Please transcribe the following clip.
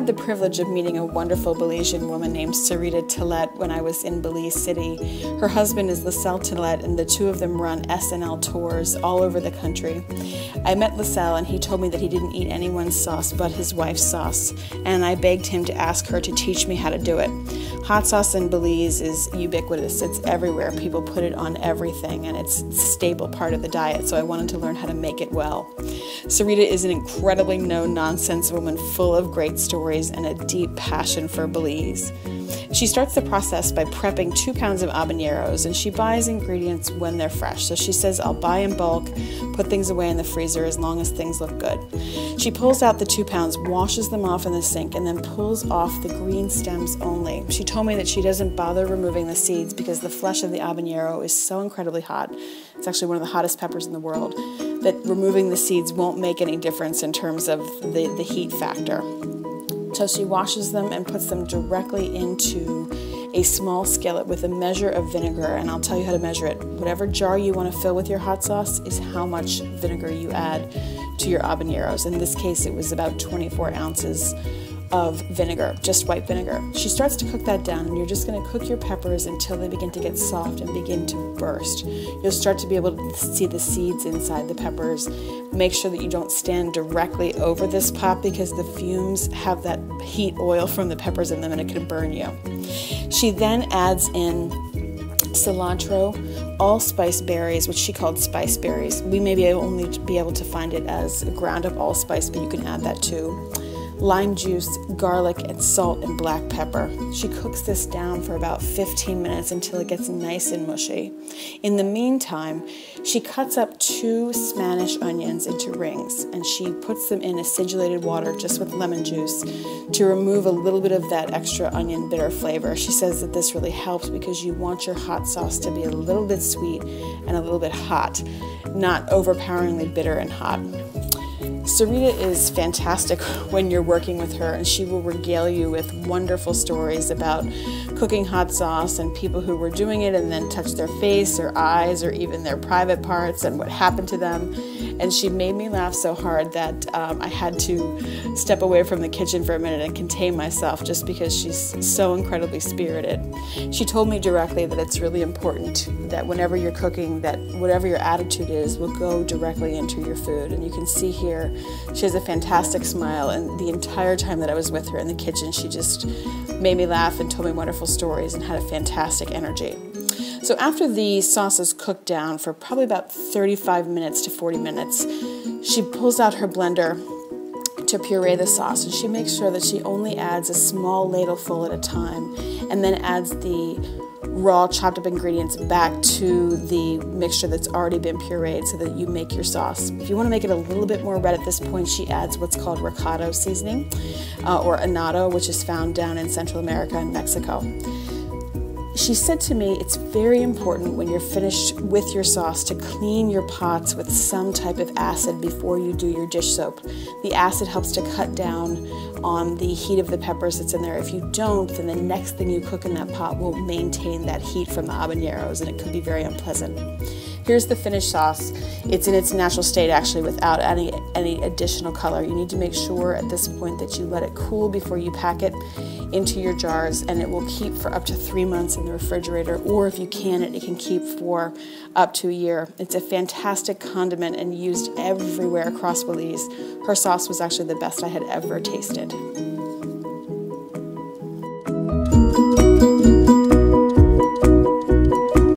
had the privilege of meeting a wonderful Belizean woman named Sarita Tillett when I was in Belize City. Her husband is Tillett, and the two of them run SNL tours all over the country. I met Lascelles, and he told me that he didn't eat anyone's sauce but his wife's sauce, and I begged him to ask her to teach me how to do it. Hot sauce in Belize is ubiquitous. It's everywhere. People put it on everything, and it's a staple part of the diet, so I wanted to learn how to make it well. Sarita is an incredibly no-nonsense woman full of great stories and a deep passion for Belize. She starts the process by prepping 2 pounds of habaneros, and she buys ingredients when they're fresh. So she says, I'll buy in bulk, put things away in the freezer as long as things look good. She pulls out the 2 pounds, washes them off in the sink, and then pulls off the green stems only. She told me that she doesn't bother removing the seeds because the flesh of the habanero is so incredibly hot. It's actually one of the hottest peppers in the world, that removing the seeds won't make any difference in terms of the heat factor. So she washes them and puts them directly into a small skillet with a measure of vinegar, and I'll tell you how to measure it. Whatever jar you want to fill with your hot sauce is how much vinegar you add to your habaneros. In this case, it was about 24 ounces of vinegar, just white vinegar. She starts to cook that down, and you're just going to cook your peppers until they begin to get soft and begin to burst. You'll start to be able to see the seeds inside the peppers. Make sure that you don't stand directly over this pot because the fumes have that heat oil from the peppers in them and it can burn you. She then adds in cilantro, allspice berries, which she called spice berries. We may only be able to find it as ground up allspice, but you can add that too. Lime juice, garlic, and salt and black pepper. She cooks this down for about 15 minutes until it gets nice and mushy. In the meantime, she cuts up 2 Spanish onions into rings, and she puts them in acidulated water just with lemon juice to remove a little bit of that extra onion bitter flavor. She says that this really helps because you want your hot sauce to be a little bit sweet and a little bit hot, not overpoweringly bitter and hot. Sarita is fantastic when you're working with her, and she will regale you with wonderful stories about cooking hot sauce and people who were doing it and then touched their face or eyes or even their private parts and what happened to them. And she made me laugh so hard that I had to step away from the kitchen for a minute and contain myself just because she's so incredibly spirited. She told me directly that it's really important that whenever you're cooking, that whatever your attitude is will go directly into your food. And you can see here she has a fantastic smile, and the entire time that I was with her in the kitchen, she just made me laugh and told me wonderful stories and had a fantastic energy. So after the sauce is cooked down for probably about 35 minutes to 40 minutes, she pulls out her blender to puree the sauce, and she makes sure that she only adds a small ladleful at a time and then adds the raw chopped up ingredients back to the mixture that's already been pureed so that you make your sauce. If you want to make it a little bit more red at this point, she adds what's called recado seasoning or annatto, which is found down in Central America and Mexico. She said to me, it's very important when you're finished with your sauce to clean your pots with some type of acid before you do your dish soap. The acid helps to cut down on the heat of the peppers that's in there. If you don't, then the next thing you cook in that pot will maintain that heat from the habaneros, and it could be very unpleasant. Here's the finished sauce. It's in its natural state actually without any additional color. You need to make sure at this point that you let it cool before you pack it into your jars, and it will keep for up to 3 months in the refrigerator, or if you can, it can keep for up to a year. It's a fantastic condiment and used everywhere across Belize. Her sauce was actually the best I had ever tasted.